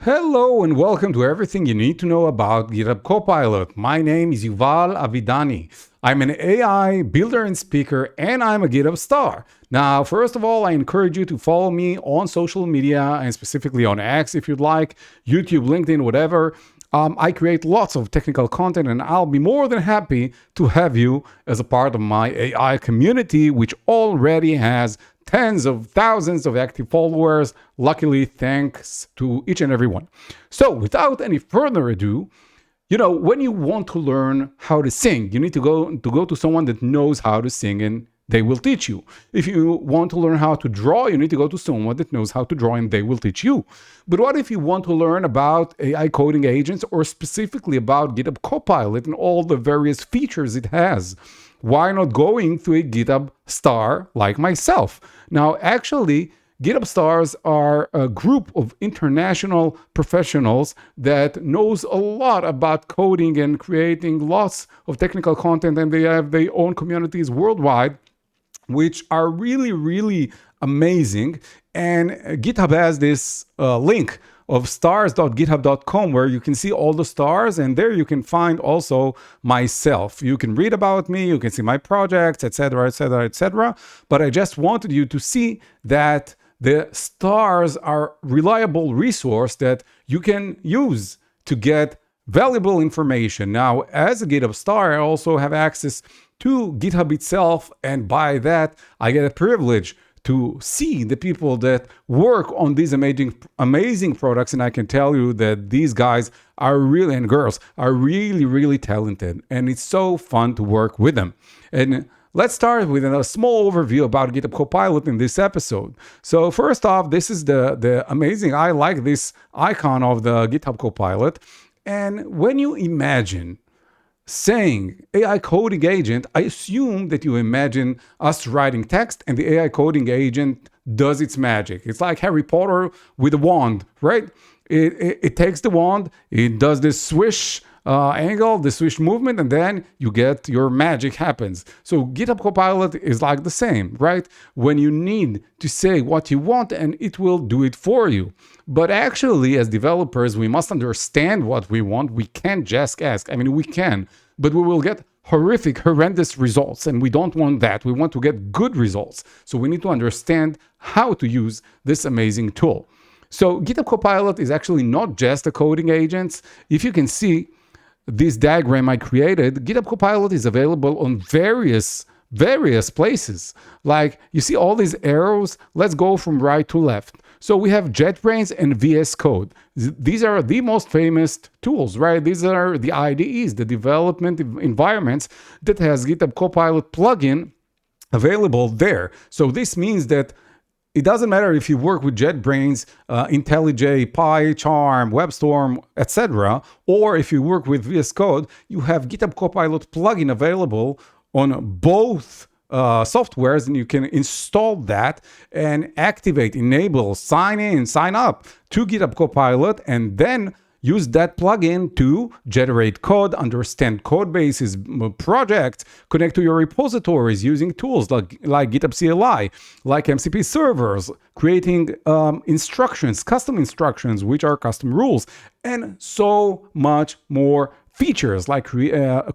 Hello and welcome to everything you need to know about GitHub Copilot. My name is Yuval Avidani. I'm an AI builder and speaker, and I'm a GitHub star. Now, first of all, I encourage you to follow me on social media and specifically on X if you'd like, YouTube, LinkedIn, whatever. I create lots of technical content, and I'll be more than happy to have you as a part of my AI community, which already has tens of thousands of active followers. Luckily, thanks to each and every one. So without any further ado, when you want to learn how to sing, you need to go to someone that knows how to sing, and they will teach you. If you want to learn how to draw, you need to go to someone that knows how to draw, and they will teach you. But what if you want to learn about AI coding agents, or specifically about GitHub Copilot and all the various features it has? Why not going to a GitHub star like myself? Now, actually, GitHub stars are a group of international professionals that knows a lot about coding and creating lots of technical content, and they have their own communities worldwide, which are really, really amazing. And GitHub has this link of stars.github.com where you can see all the stars, and there you can find also myself. You can read about me, you can see my projects, etc., etc., etc. But I just wanted you to see that the stars are reliable resource that you can use to get valuable information. Now, as a GitHub star, I also have access to GitHub itself, and by that, I get a privilege to see the people that work on these amazing products. And I can tell you that these guys are really, and girls are really, really talented. And it's so fun to work with them. And let's start with a small overview about GitHub Copilot in this episode. So first off, this is the amazing, I like this icon of the GitHub Copilot. And when you imagine saying AI coding agent, I assume that you imagine us writing text and the AI coding agent does its magic. It's like Harry Potter with a wand, right? It takes the wand, it does this swish angle, the swish movement, and then you get your magic happens. So GitHub Copilot is like the same, right? When you need to say what you want, and it will do it for you. But actually, as developers, we must understand what we want. We can't just ask. I mean, we can, but we will get horrendous results, and we don't want that. We want to get good results. So we need to understand how to use this amazing tool. So GitHub Copilot is actually not just a coding agent. If you can see this diagram I created, GitHub Copilot is available on various places. Like you see all these arrows, let's go from right to left. So we have JetBrains and VS Code. These are the most famous tools, right? These are the IDEs, the development environments that has GitHub Copilot plugin available there. So this means that it doesn't matter if you work with JetBrains, IntelliJ, PyCharm, WebStorm, etc., or if you work with VS Code, you have GitHub Copilot plugin available on both softwares, and you can install that and activate, enable, sign in, sign up to GitHub Copilot, and then use that plugin to generate code, understand code bases, projects, connect to your repositories using tools like GitHub CLI, like MCP servers, creating instructions, custom instructions, which are custom rules, and so much more features like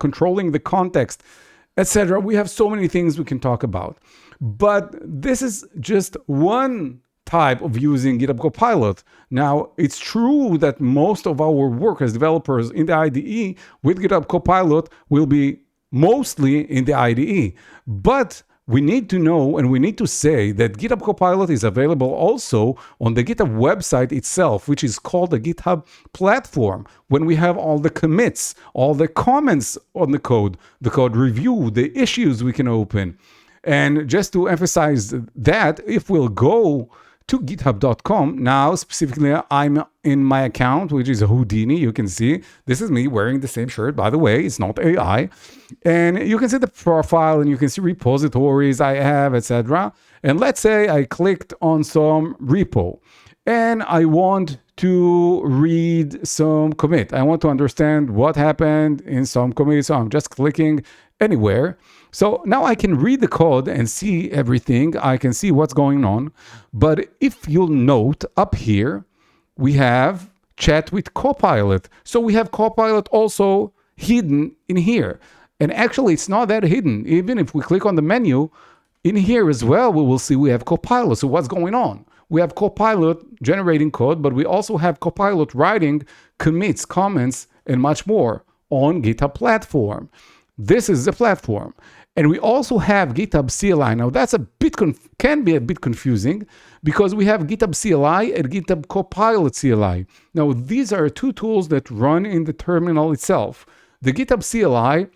controlling the context, etc. We have so many things we can talk about. But this is just one type of using GitHub Copilot. Now, it's true that most of our work as developers in the IDE with GitHub Copilot will be mostly in the IDE. But we need to know, and we need to say that GitHub Copilot is available also on the GitHub website itself, which is called the GitHub platform. When we have all the commits, all the comments on the code review, the issues we can open. And just to emphasize that, if we'll go to github.com. Now, specifically, I'm in my account, which is Houdini. You can see this is me wearing the same shirt, by the way. It's not AI. And you can see the profile, and you can see repositories I have, etc. And let's say I clicked on some repo, and I want to read some commit. I want to understand what happened in some commit. So I'm just clicking anywhere. So now I can read the code and see everything. I can see what's going on. But if you'll note up here, we have chat with Copilot. So we have Copilot also hidden in here. And actually, it's not that hidden. Even if we click on the menu, in here as well, we will see we have Copilot. So what's going on? We have Copilot generating code, but we also have Copilot writing commits, comments, and much more on GitHub platform. This is the platform. And we also have GitHub CLI. Now that's a bit can be a bit confusing because we have GitHub CLI and GitHub Copilot CLI. Now these are two tools that run in the terminal itself. The GitHub CLI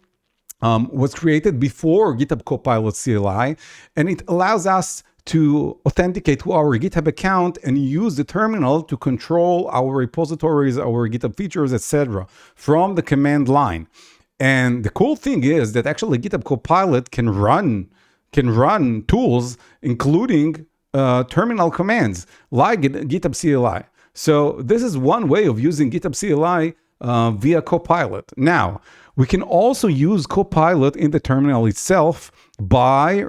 was created before GitHub Copilot CLI, and it allows us to authenticate to our GitHub account and use the terminal to control our repositories, our GitHub features, etc. from the command line. And the cool thing is that actually GitHub Copilot can run tools, including terminal commands like GitHub CLI. So this is one way of using GitHub CLI via Copilot. Now, we can also use Copilot in the terminal itself by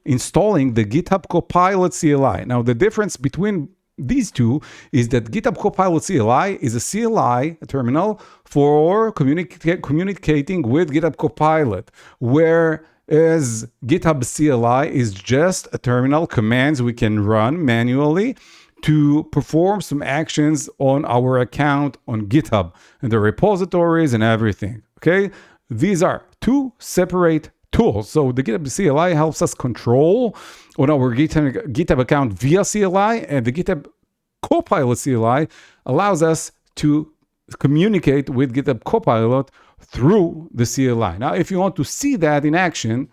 installing the GitHub Copilot CLI. Now, the difference between these two is that GitHub Copilot CLI is a CLI, a terminal, for communicating with GitHub Copilot, whereas GitHub CLI is just a terminal, commands we can run manually to perform some actions on our account on GitHub and the repositories and everything, okay? These are two separate tools. So the GitHub CLI helps us control on our GitHub account via CLI, and the GitHub Copilot CLI allows us to communicate with GitHub Copilot through the CLI. Now, if you want to see that in action,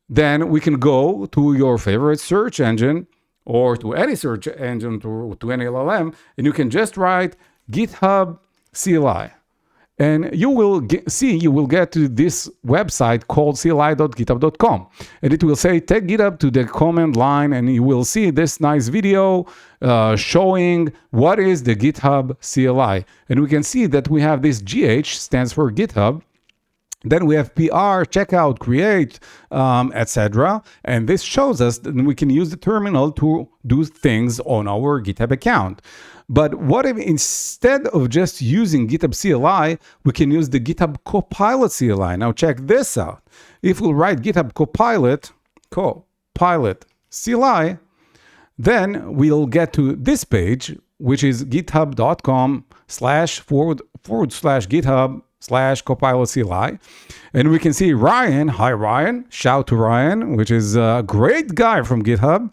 then we can go to your favorite search engine or to any search engine, to any LLM, and you can just write GitHub CLI. And you will get to this website called cli.github.com. And it will say, take GitHub to the command line, and you will see this nice video showing what is the GitHub CLI. And we can see that we have this GH, stands for GitHub. Then we have PR, checkout, create, etc. And this shows us that we can use the terminal to do things on our GitHub account. But what if instead of just using GitHub CLI, we can use the GitHub Copilot CLI? Now check this out. If we write GitHub Copilot CLI, then we'll get to this page, which is github.com//GitHub/Copilot CLI. And we can see Ryan. Hi, Ryan. Shout to Ryan, which is a great guy from GitHub.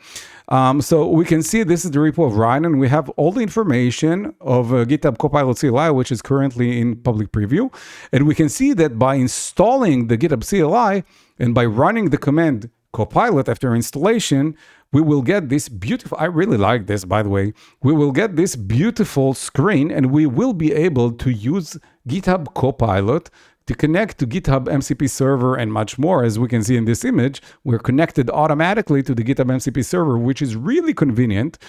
So we can see this is the repo of Ryan, and we have all the information of GitHub Copilot CLI, which is currently in public preview. And we can see that by installing the GitHub CLI and by running the command Copilot after installation, we will get this beautiful, I really like this, by the way, we will get this beautiful screen, and we will be able to use GitHub Copilot to connect to GitHub MCP server and much more. As we can see in this image, we're connected automatically to the GitHub MCP server, which is really convenient.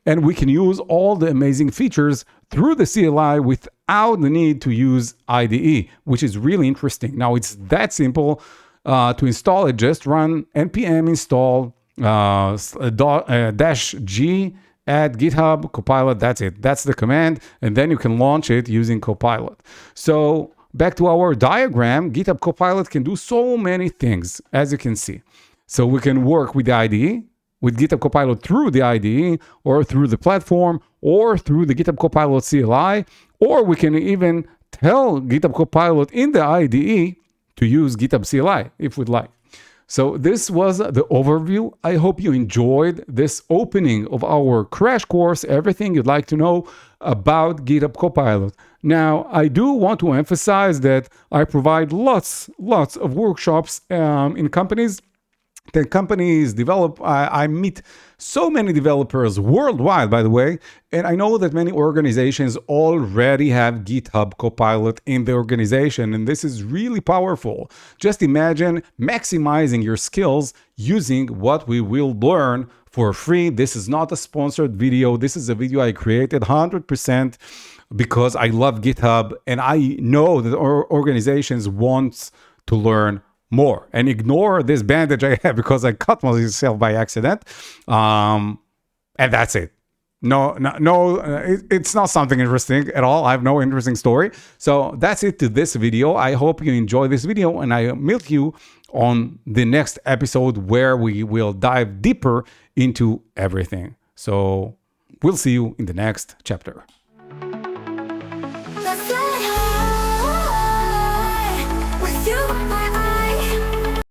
And we can use all the amazing features through the CLI without the need to use IDE, which is really interesting. Now, it's that simple to install it. Just run npm install -g add GitHub Copilot. That's it. That's the command. And then you can launch it using Copilot. So back to our diagram, GitHub Copilot can do so many things, as you can see. So we can work with the IDE, with GitHub Copilot through the IDE, or through the platform, or through the GitHub Copilot CLI, or we can even tell GitHub Copilot in the IDE to use GitHub CLI if we'd like. So this was the overview. I hope you enjoyed this opening of our crash course, everything you'd like to know about GitHub Copilot. Now, I do want to emphasize that I provide lots of workshops in companies. The companies develop, I meet so many developers worldwide, by the way, and I know that many organizations already have GitHub Copilot in the organization, and this is really powerful. Just imagine maximizing your skills using what we will learn for free. This is not a sponsored video. This is a video I created 100% because I love GitHub, and I know that our organizations want to learn more and ignore this bandage I have because I cut myself by accident. And that's it. It's not something interesting at all. I have no interesting story. So that's it to this video. I hope you enjoy this video, and I meet you on the next episode where we will dive deeper into everything. So we'll see you in the next chapter.